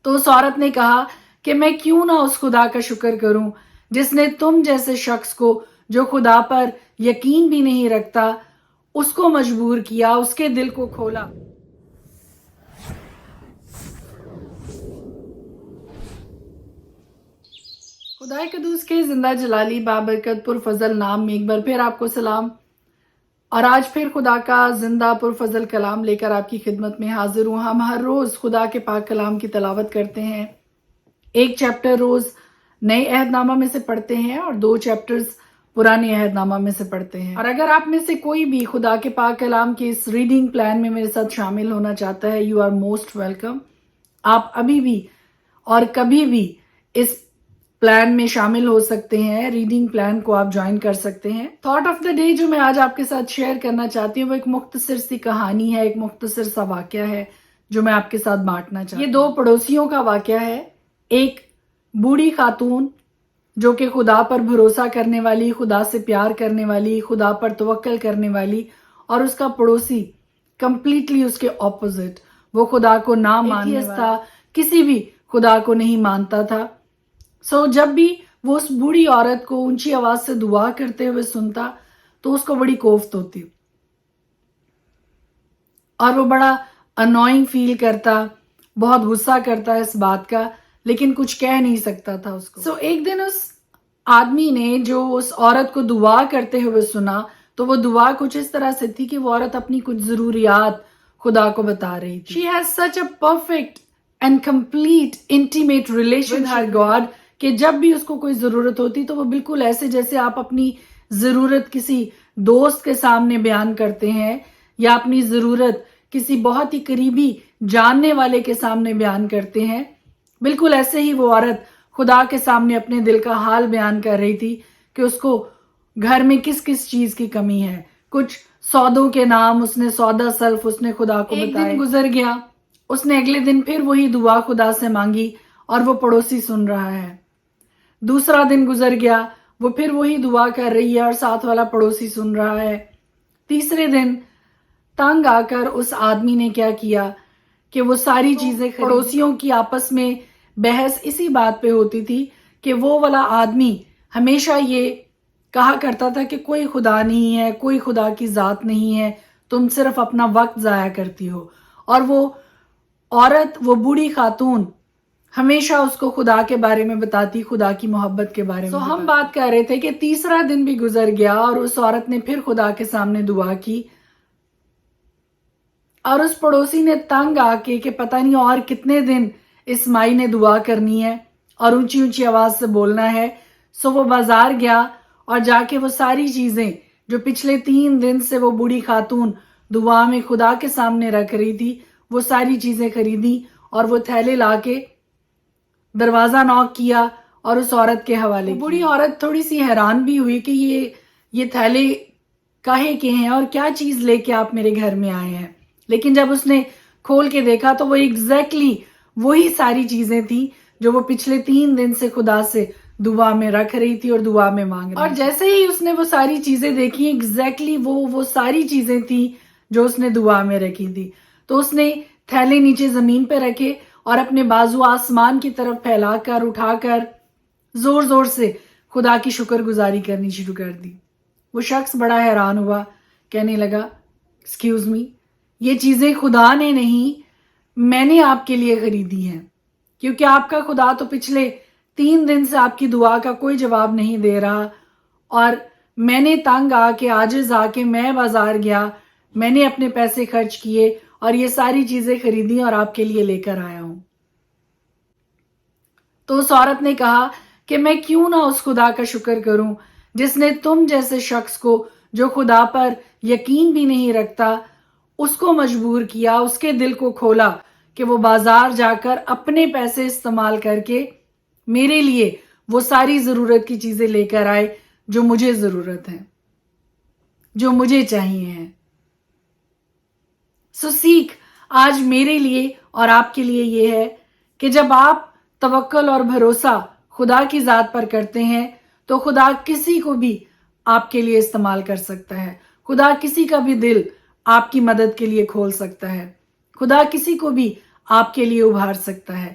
تو اس عورت نے کہا کہ میں کیوں نہ اس خدا کا شکر کروں جس نے تم جیسے شخص کو جو خدا پر یقین بھی نہیں رکھتا اس کو مجبور کیا، اس کے دل کو کھولا۔ خدائے قدوس کے زندہ جلالی بابرکت پرفضل نام میں ایک بار پھر آپ کو سلام، اور آج پھر خدا کا زندہ پرفضل کلام لے کر آپ کی خدمت میں حاضر ہوں۔ ہم ہر روز خدا کے پاک کلام کی تلاوت کرتے ہیں، ایک چیپٹر روز نئے عہد نامہ میں سے پڑھتے ہیں اور 2 چیپٹرز پرانے عہد نامہ میں سے پڑھتے ہیں۔ اور اگر آپ میں سے کوئی بھی خدا کے پاک کلام کے اس ریڈنگ پلان میں میرے ساتھ شامل ہونا چاہتا ہے، یو آر موسٹ ویلکم۔ آپ ابھی بھی اور کبھی بھی اس پلان میں شامل ہو سکتے ہیں، ریڈنگ پلان کو آپ جوائن کر سکتے ہیں۔ تھاٹ آف دا ڈے جو میں آج آپ کے ساتھ شیئر کرنا چاہتی ہوں وہ ایک مختصر سی کہانی ہے، ایک مختصر سا واقعہ ہے جو میں آپ کے ساتھ بانٹنا چاہتی ہوں۔ یہ 2 پڑوسیوں کا واقعہ ہے، ایک بوڑھی خاتون جو کہ خدا پر بھروسہ کرنے والی، خدا سے پیار کرنے والی، خدا پر توکل کرنے والی، اور اس کا پڑوسی کمپلیٹلی اس کے اپوزٹ، وہ خدا کو نہ ماننے والا تھا، کسی بھی خدا کو نہیں مانتا تھا۔ جب بھی وہ اس بوڑھی عورت کو اونچی آواز سے دعا کرتے ہوئے سنتا تو اس کو بڑی کوفت ہوتی اور وہ بڑا انوائنگ فیل کرتا، بہت غصہ کرتا اس بات کا، لیکن کچھ کہہ نہیں سکتا تھا اس کو۔ ایک دن اس آدمی نے جو اس عورت کو دعا کرتے ہوئے سنا تو وہ دعا کچھ اس طرح سے تھی کہ وہ عورت اپنی کچھ ضروریات خدا کو بتا رہی تھی۔ She has such a perfect and complete intimate relationship with her God کہ جب بھی اس کو کوئی ضرورت ہوتی تو وہ بالکل ایسے جیسے آپ اپنی ضرورت کسی دوست کے سامنے بیان کرتے ہیں یا اپنی ضرورت کسی بہت ہی قریبی جاننے والے کے سامنے بیان کرتے ہیں، بالکل ایسے ہی وہ عورت خدا کے سامنے اپنے دل کا حال بیان کر رہی تھی کہ اس کو گھر میں کس کس چیز کی کمی ہے۔ کچھ سودوں کے نام اس نے سودا سلف اس نے خدا کو بتائے۔ ایک دن گزر گیا، اس نے اگلے دن پھر وہی دعا خدا سے مانگی اور وہ پڑوسی سن رہا ہے۔ دوسرا دن گزر گیا، وہ پھر وہی دعا کر رہی ہے اور ساتھ والا پڑوسی سن رہا ہے۔ تیسرے دن تنگ آ کر اس آدمی نے کیا کیا کہ وہ ساری چیزیں پڑوسیوں کی آپس میں بحث اسی بات پہ ہوتی تھی کہ وہ والا آدمی ہمیشہ یہ کہا کرتا تھا کہ کوئی خدا نہیں ہے، کوئی خدا کی ذات نہیں ہے، تم صرف اپنا وقت ضائع کرتی ہو۔ اور وہ عورت، وہ بوڑھی خاتون ہمیشہ اس کو خدا کے بارے میں بتاتی، خدا کی محبت کے بارے میں ہم بات کر رہے تھے کہ تیسرا دن بھی گزر گیا اور اس عورت نے پھر خدا کے سامنے دعا کی اور اس پڑوسی نے تنگ آ کے کہ پتہ نہیں اور کتنے دن اس مائی نے دعا کرنی ہے اور اونچی اونچی آواز سے بولنا ہے، وہ بازار گیا اور جا کے وہ ساری چیزیں جو پچھلے 3 دن سے وہ بوڑھی خاتون دعا میں خدا کے سامنے رکھ رہی تھی وہ ساری چیزیں خریدی اور وہ تھیلے لا کے دروازہ نوک کیا اور اس عورت کے حوالے کیا۔ بوڑھی عورت تھوڑی سی حیران بھی ہوئی کہ یہ تھیلے کاہے کے ہیں اور کیا چیز لے کے آپ میرے گھر میں آئے ہیں، لیکن جب اس نے کھول کے دیکھا تو وہ ایگزیکٹلی وہی ساری چیزیں تھیں جو وہ پچھلے 3 دن سے خدا سے دعا میں رکھ رہی تھی اور دعا میں مانگ رہی تھی۔ اور جیسے ہی اس نے وہ ساری چیزیں دیکھی، ایگزیکٹلی وہ ساری چیزیں تھیں جو اس نے دعا میں رکھی تھی، تو اس نے تھیلے نیچے زمین پہ رکھے اور اپنے بازو آسمان کی طرف پھیلا کر اٹھا کر زور زور سے خدا کی شکر گزاری کرنی شروع کر دی۔ وہ شخص بڑا حیران ہوا، کہنے لگا ایکسکیوز می، یہ چیزیں خدا نے نہیں میں نے آپ کے لیے خریدی ہیں، کیونکہ آپ کا خدا تو پچھلے 3 دن سے آپ کی دعا کا کوئی جواب نہیں دے رہا، اور میں نے تنگ آ کے عاجز آ کے میں بازار گیا، میں نے اپنے پیسے خرچ کیے اور یہ ساری چیزیں خریدی اور آپ کے لیے لے کر آیا ہوں۔ تو اس عورت نے کہا کہ میں کیوں نہ اس خدا کا شکر کروں جس نے تم جیسے شخص کو جو خدا پر یقین بھی نہیں رکھتا اس کو مجبور کیا، اس کے دل کو کھولا کہ وہ بازار جا کر اپنے پیسے استعمال کر کے میرے لیے وہ ساری ضرورت کی چیزیں لے کر آئے جو مجھے ضرورت ہے، جو مجھے چاہیے ہیں۔ سیکھ آج میرے لیے اور آپ کے لیے یہ ہے کہ جب آپ توکل اور بھروسہ خدا کی ذات پر کرتے ہیں تو خدا کسی کو بھی آپ کے لیے استعمال کر سکتا ہے، خدا کسی کا بھی دل آپ کی مدد کے لیے کھول سکتا ہے، خدا کسی کو بھی آپ کے لیے ابھار سکتا ہے۔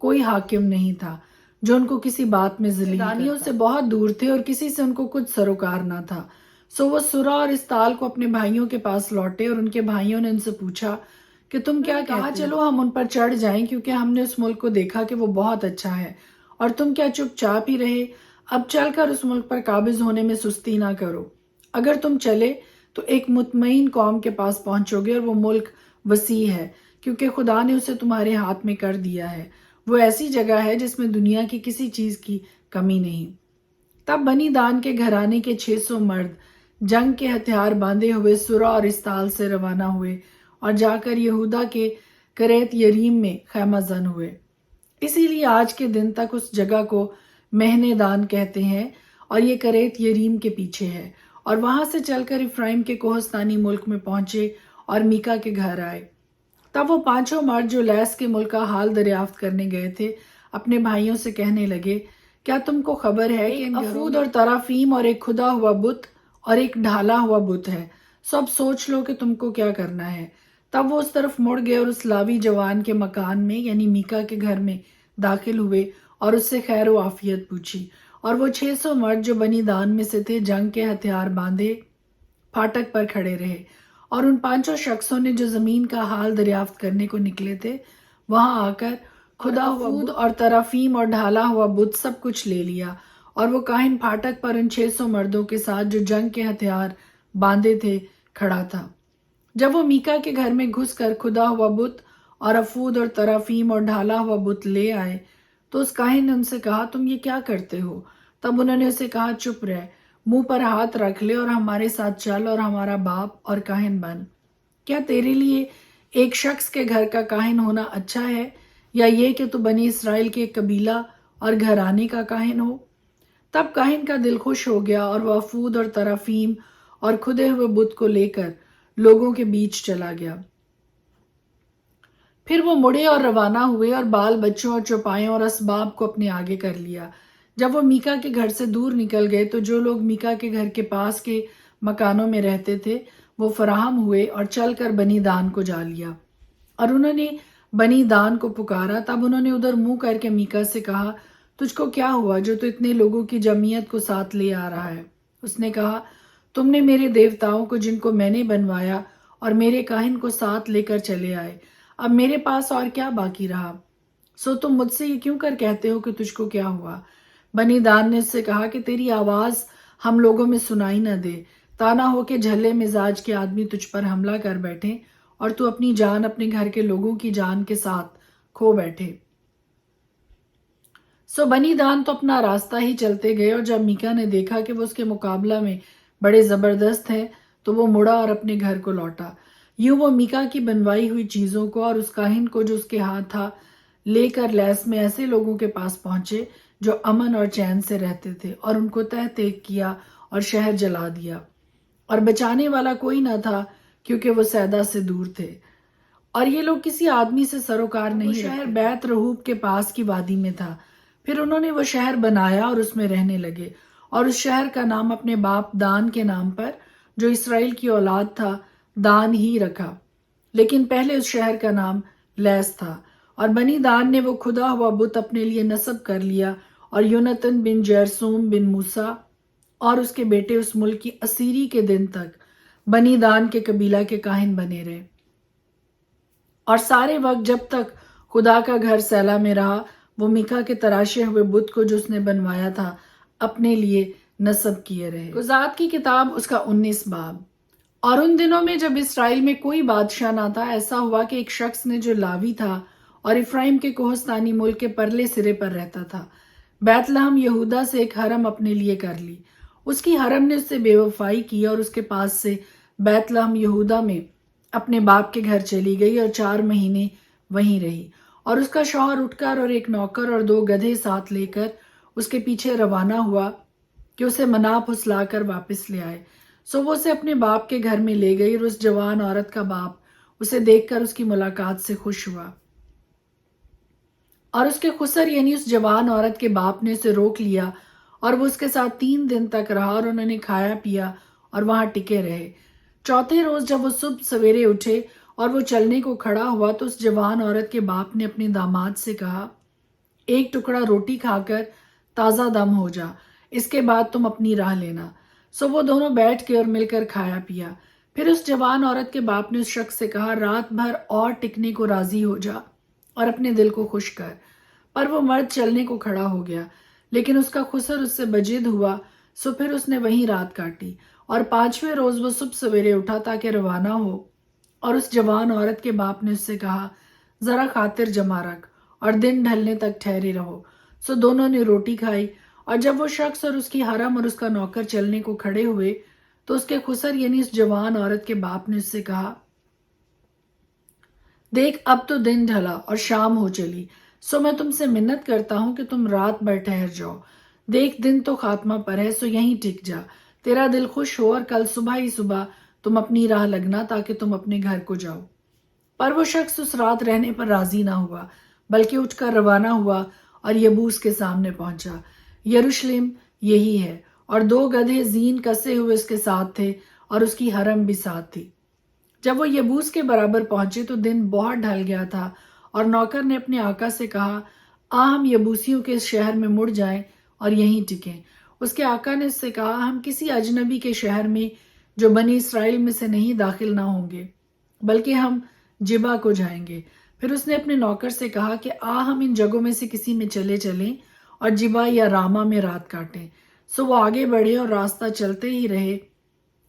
کوئی حاکم نہیں تھا جو ان کو کسی بات میں ذلیل دانیوں سے بہت دور تھے اور کسی سے ان کو کچھ سروکار نہ تھا. سو وہ سرا اور استال کو اپنے بھائیوں کے پاس لوٹے اور ان کے بھائیوں نے ان سے پوچھا کہ تم کیا کہا؟ چلو ہم ان پر چڑھ جائیں کیونکہ ہم نے اس ملک کو دیکھا کہ وہ بہت اچھا ہے، اور تم کیا چپ چاپ ہی رہے؟ اب چل کر اس ملک پر قابض ہونے میں سستی نہ کرو. اگر تم چلے تو ایک مطمئن قوم کے پاس پہنچو گے اور وہ ملک وسیع ہے کیونکہ خدا نے اسے تمہارے ہاتھ میں کر دیا ہے. وہ ایسی جگہ ہے جس میں دنیا کی کسی چیز کی کمی نہیں. تب بنی دان کے گھرانے کے 600 مرد جنگ کے ہتھیار باندھے ہوئے سرا اور استال سے روانہ ہوئے اور جا کر یہودا کے کریت یریم میں خیمہ زن ہوئے. اسی لیے آج کے دن تک اس جگہ کو مہنے دان کہتے ہیں اور یہ کریت یریم کے پیچھے ہے. اور وہاں سے چل کر افرائیم کے کوہستانی ملک میں پہنچے اور میکا کے گھر آئے. تب وہ 5 مرد جو لیس کے ملک کا حال دریافت کرنے گئے تھے اپنے بھائیوں سے کہنے لگے، کیا تم کو خبر ہے کہ افود اور ترافیم اور ایک کھدا ہوا بت اور ایک ڈھالا ہوا بت ہے؟ سو اب سوچ لو کہ تم کو کیا کرنا ہے. تب وہ اس طرف مڑ گئے اور اس لاوی جوان کے مکان میں یعنی میکا کے گھر میں داخل ہوئے اور اس سے خیر و عافیت پوچھی. اور وہ 600 مرد جو بنی دان میں سے تھے جنگ کے ہتھیار باندھے پھاٹک پر کھڑے رہے. اور ان 5 شخصوں نے جو زمین کا حال دریافت کرنے کو نکلے تھے وہاں آ کر کھدا ہوا بت اور ترافیم اور ڈھالا ہوا بت سب کچھ لے لیا. اور وہ کاہن پھاٹک پر ان 600 مردوں کے ساتھ جو جنگ کے ہتھیار باندھے تھے کھڑا تھا. جب وہ میکا کے گھر میں گھس کر کھدا ہوا بت اور افود اور ترافیم اور ڈھالا ہوا بت لے آئے تو اس کاہن نے ان سے کہا، تم یہ کیا کرتے ہو؟ تب انہوں نے اسے کہا، چپ رہ، منہ پر ہاتھ رکھ لے اور ہمارے ساتھ چل اور ہمارا باپ اور کاہن بن. کیا تیرے لیے ایک شخص کے گھر کا کاہن ہونا اچھا ہے یا یہ کہ تو بنی اسرائیل کے ایک قبیلہ اور گھرانے کا کاہن ہو؟ تب کاہن کا دل خوش ہو گیا اور وہ افود اور ترافیم اور کھدے ہوئے بت کو لے کر لوگوں کے بیچ چلا گیا. پھر وہ مڑے اور روانہ ہوئے اور بال بچوں اور چوپایوں اور اسباب کو اپنے آگے کر لیا. جب وہ میکا کے گھر سے دور نکل گئے تو جو لوگ میکا کے گھر کے پاس کے مکانوں میں رہتے تھے وہ فراہم ہوئے اور چل کر بنی دان کو جا لیا. اور انہوں نے بنی دان کو پکارا. تب انہوں نے ادھر منہ کر کے میکا سے کہا، تجھ کو کیا ہوا جو تو اتنے لوگوں کی جمعیت کو ساتھ لے آ رہا ہے؟ اس نے کہا، تم نے میرے دیوتاؤں کو جن کو میں نے بنوایا اور میرے کاہن کو ساتھ لے کر چلے آئے. اب میرے پاس اور کیا باقی رہا؟ سو تم مجھ سے یہ کیوں کر کہتے ہو کہ تجھ کو کیا ہوا؟ بنی دان نے اس سے کہا کہ تیری آواز ہم لوگوں میں سنائی نہ دے، تا نہ ہو کہ جھلے مزاج کے آدمی تجھ پر حملہ کر بیٹھے اور تو اپنی جان اپنے گھر کے لوگوں کی جان کے ساتھ کھو بیٹھے. سو بنی دان تو اپنا راستہ ہی چلتے گئے اور جب میکا نے دیکھا کہ وہ اس کے مقابلہ میں بڑے زبردست ہیں تو وہ مڑا اور اپنے گھر کو لوٹا. یوں وہ میکا کی بنوائی ہوئی چیزوں کو اور اس کاہن کو جو اس کے ہاتھ تھا لے کر لیس میں ایسے لوگوں کے پاس پہنچے جو امن اور چین سے رہتے تھے اور ان کو تہ تیگ کیا اور شہر جلا دیا. اور بچانے والا کوئی نہ تھا کیونکہ وہ سیدا سے دور تھے اور یہ لوگ کسی آدمی سے سروکار نہیں. شہر بیت رہوب کے پاس کی وادی میں تھا. پھر انہوں نے وہ شہر بنایا اور اس میں رہنے لگے اور اس شہر کا نام اپنے باپ دان کے نام پر جو اسرائیل کی اولاد تھا دان ہی رکھا، لیکن پہلے اس شہر کا نام لیس تھا. اور بنی دان نے وہ کھدا ہوا بت اپنے لیے نصب کر لیا اور یونتن بن جرسوم بن موسیٰ اور اس کے بیٹے اس ملک کی اسیری کے دن تک بنی دان کے قبیلہ کے کاہن بنے رہے. اور سارے وقت جب تک خدا کا گھر سیلا میں رہا وہ میکا کے تراشے ہوئے بت کو جو اس نے بنوایا تھا اپنے لیے نصب کیے رہے. قضات کی کتاب اس کا 19 باب. اور ان دنوں میں جب اسرائیل میں کوئی بادشاہ نہ تھا ایسا ہوا کہ ایک شخص نے جو لاوی تھا اور افرائیم کے کوہستانی ملک کے پرلے سرے پر رہتا تھا بیت لحم یہودا سے ایک حرم اپنے لیے کر لی. اس کی حرم نے اس سے بے وفائی کی اور اس کے پاس سے بیت لحم یہودا میں اپنے باپ کے گھر چلی گئی اور 4 مہینے وہیں رہی. اور اس کا شوہر اٹھ کر اور ایک نوکر اور 2 گدھے ساتھ لے کر اس کے پیچھے روانہ ہوا کہ اسے منا پھسلا کر واپس لے آئے. سو وہ اسے اپنے باپ کے گھر میں لے گئی اور اس جوان عورت کا باپ اسے دیکھ کر اس کی ملاقات سے خوش ہوا. اور اس کے خسر یعنی اس جوان عورت کے باپ نے اسے روک لیا اور وہ اس کے ساتھ 3 دن تک رہا اور انہوں نے کھایا پیا اور وہاں ٹکے رہے. چوتھے روز جب وہ صبح سویرے اٹھے اور وہ چلنے کو کھڑا ہوا تو اس جوان عورت کے باپ نے اپنے داماد سے کہا، ایک ٹکڑا روٹی کھا کر تازہ دم ہو جا، اس کے بعد تم اپنی راہ لینا۔ سو وہ دونوں بیٹھ کے اور مل کر کھایا پیا۔ پھر اس جوان عورت کے باپ نے اس شخص سے کہا، رات بھر اور ٹکنے کو راضی ہو جا اور اپنے دل کو خوش کر۔ پر وہ مرد چلنے کو کھڑا ہو گیا، لیکن اس کا خسر اس سے بجد ہوا، سو پھر اس نے وہیں رات کاٹی، اور 5ویں روز وہ صبح سویرے اٹھا تاکہ روانہ ہو۔ اور اس جوان عورت کے باپ نے اس سے کہا، ذرا خاطر جمع رکھ اور دن ڈھلنے تک ٹھہرے رہو۔ سو دونوں نے روٹی کھائی، اور جب وہ شخص اور اس کی حرم اور اس کا نوکر چلنے کو کھڑے ہوئے تو اس کے خسر یعنی اس جوان عورت کے باپ نے اس سے کہا، دیکھ اب تو دن ڈھلا اور شام ہو چلی، سو میں تم سے منت کرتا ہوں کہ تم رات بھر ٹھہر جاؤ۔ دیکھ دن تو خاتمہ پر ہے، سو یہیں ٹک جا، تیرا دل خوش ہو، اور کل صبح ہی صبح تم اپنی راہ لگنا تاکہ تم اپنے گھر کو جاؤ۔ پر وہ شخص اس رات رہنے پر راضی نہ ہوا، بلکہ اٹھ کر روانہ ہوا اور یبوس کے سامنے پہنچا۔ یروشلم یہی ہے، اور 2 گدھے زین کسے ہوئے اس کے ساتھ تھے، اور اس کی حرم بھی ساتھ تھی۔ جب وہ یبوس کے برابر پہنچے تو دن بہت ڈھل گیا تھا، اور نوکر نے اپنے آقا سے کہا، ہم یبوسیوں کے اس شہر میں مڑ جائیں اور یہیں ٹکیں۔ اس کے آقا نے اس سے کہا، ہم کسی اجنبی کے شہر میں جو بنی اسرائیل میں سے نہیں داخل نہ ہوں گے، بلکہ ہم جبا کو جائیں گے۔ پھر اس نے اپنے نوکر سے کہا کہ ہم ان جگہوں میں سے کسی میں چلیں اور جبا یا راما میں رات کاٹیں۔ سو وہ آگے بڑھے اور راستہ چلتے ہی رہے،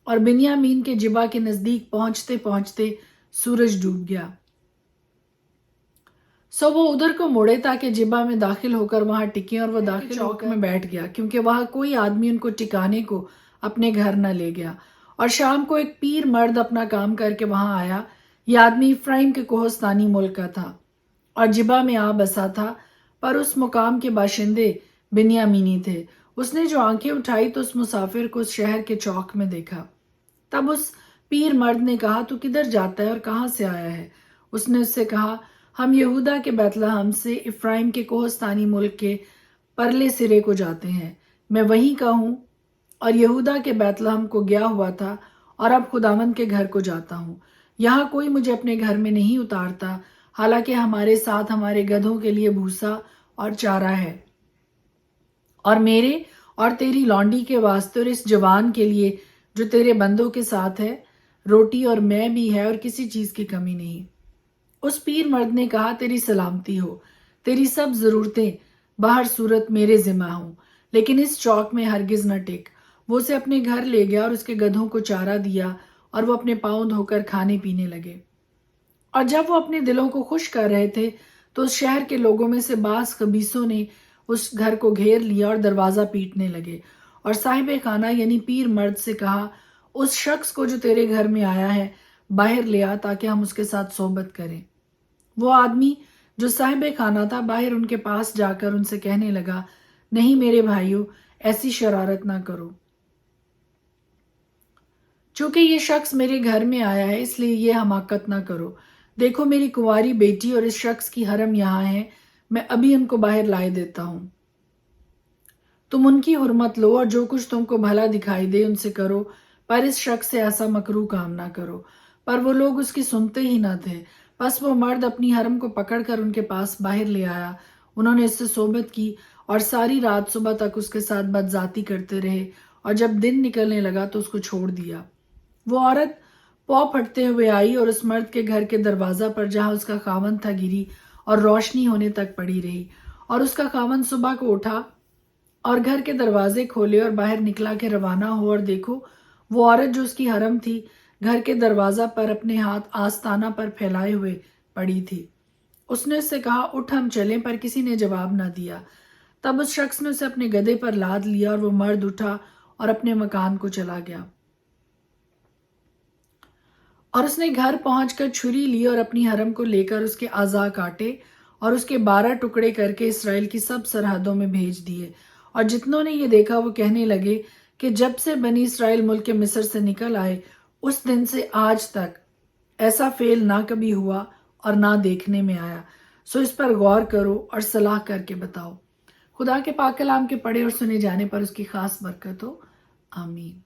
اور بنیامین کے جبا کے نزدیک پہنچتے پہنچتے سورج ڈوب گیا۔ سو وہ ادھر کو مڑے تاکہ جبا میں داخل ہو کر وہاں ٹکیں، اور وہ داخل چوک میں بیٹھ گیا، کیونکہ وہاں کوئی آدمی ان کو ٹکانے کو اپنے گھر نہ لے گیا۔ اور شام کو ایک پیر مرد اپنا کام کر کے وہاں آیا۔ یہ آدمی افرائیم کے کوہستانی ملک کا تھا اور جبا میں آ بسا تھا، پر اس مقام کے باشندے بنیامینی تھے۔ اس نے جو آنکھیں اٹھائی تو اس مسافر کو اس شہر کے چوک میں دیکھا۔ تب اس پیر مرد نے کہا، تو کدھر جاتا ہے اور کہاں سے آیا ہے؟ اس نے اس سے کہا، ہم یہودا کے بیت لحم سے افرائیم کے کوہستانی ملک کے پرلے سرے کو جاتے ہیں۔ میں وہیں کا ہوں اور یہودا کے بیت لحم کو گیا ہوا تھا، اور اب خداوند کے گھر کو جاتا ہوں۔ یہاں کوئی مجھے اپنے گھر میں نہیں اتارتا، حالانکہ ہمارے ساتھ ہمارے گدھوں کے لیے بھوسا اور چارہ ہے، اور میرے اور تیری لونڈی کے واسطے اور اس جوان کے لیے جو تیرے بندوں کے ساتھ ہے روٹی اور میں بھی ہے، اور کسی چیز کی کمی نہیں۔ اس پیر مرد نے کہا، تیری سلامتی ہو، تیری سب ضرورتیں باہر صورت میرے ذمہ ہوں، لیکن اس چوک میں ہرگز نہ ٹک۔ وہ اسے اپنے گھر لے گیا اور اس کے گدھوں کو چارہ دیا، اور وہ اپنے پاؤں دھو کر کھانے پینے لگے۔ اور جب وہ اپنے دلوں کو خوش کر رہے تھے تو اس شہر کے لوگوں میں سے بعض خبیثوں نے اس گھر کو گھیر لیا اور دروازہ پیٹنے لگے، اور صاحب خانہ یعنی پیر مرد سے کہا، اس شخص کو جو تیرے گھر میں آیا ہے باہر لے آ تاکہ ہم اس کے ساتھ صحبت کریں۔ وہ آدمی جو صاحب خانہ تھا باہر ان کے پاس جا کر ان سے کہنے لگا، نہیں میرے بھائیوں، ایسی شرارت نہ کرو، چونکہ یہ شخص میرے گھر میں آیا ہے، اس لیے یہ حماقت نہ کرو۔ دیکھو میری کنواری بیٹی اور اس شخص کی حرم یہاں ہے، میں ابھی ان کو باہر لائے دیتا ہوں۔ تم ان کی حرمت لو اور جو کچھ تم کو بھلا دکھائی دے ان سے کرو، پر اس شخص سے ایسا مکروہ کام نہ کرو۔ پر وہ لوگ اس کی سنتے ہی نہ تھے۔ پس وہ مرد اپنی حرم کو پکڑ کر ان کے پاس باہر لے آیا۔ انہوں نے اس سے صحبت کی اور ساری رات صبح تک اس کے ساتھ بدذاتی کرتے رہے، اور جب دن نکلنے لگا تو اس کو چھوڑ دیا۔ وہ عورت پاؤں پھٹتے ہوئے آئی اور اس مرد کے گھر کے دروازہ پر جہاں اس کا خاوند تھا گری، اور روشنی ہونے تک پڑی رہی۔ اور اس کا خاوند صبح کو اٹھا اور گھر کے دروازے کھولے اور باہر نکلا کہ روانہ ہو، اور دیکھو وہ عورت جو اس کی حرم تھی گھر کے دروازہ پر اپنے ہاتھ آستانہ پر پھیلائے ہوئے پڑی تھی۔ اس نے اس سے کہا، اٹھ ہم چلیں، پر کسی نے جواب نہ دیا۔ تب اس شخص نے اسے اپنے گدھے پر لاد لیا، اور وہ مرد اٹھا اور اپنے مکان کو چلا گیا۔ اور اس نے گھر پہنچ کر چھری لی اور اپنی حرم کو لے کر اس کے اعضاء کاٹے اور اس کے 12 ٹکڑے کر کے اسرائیل کی سب سرحدوں میں بھیج دیے۔ اور جتنوں نے یہ دیکھا وہ کہنے لگے کہ جب سے بنی اسرائیل ملک مصر سے نکل آئے اس دن سے آج تک ایسا فعل نہ کبھی ہوا اور نہ دیکھنے میں آیا۔ سو اس پر غور کرو اور صلاح کر کے بتاؤ۔ خدا کے پاک کلام کے پڑھے اور سنے جانے پر اس کی خاص برکت ہو، آمین۔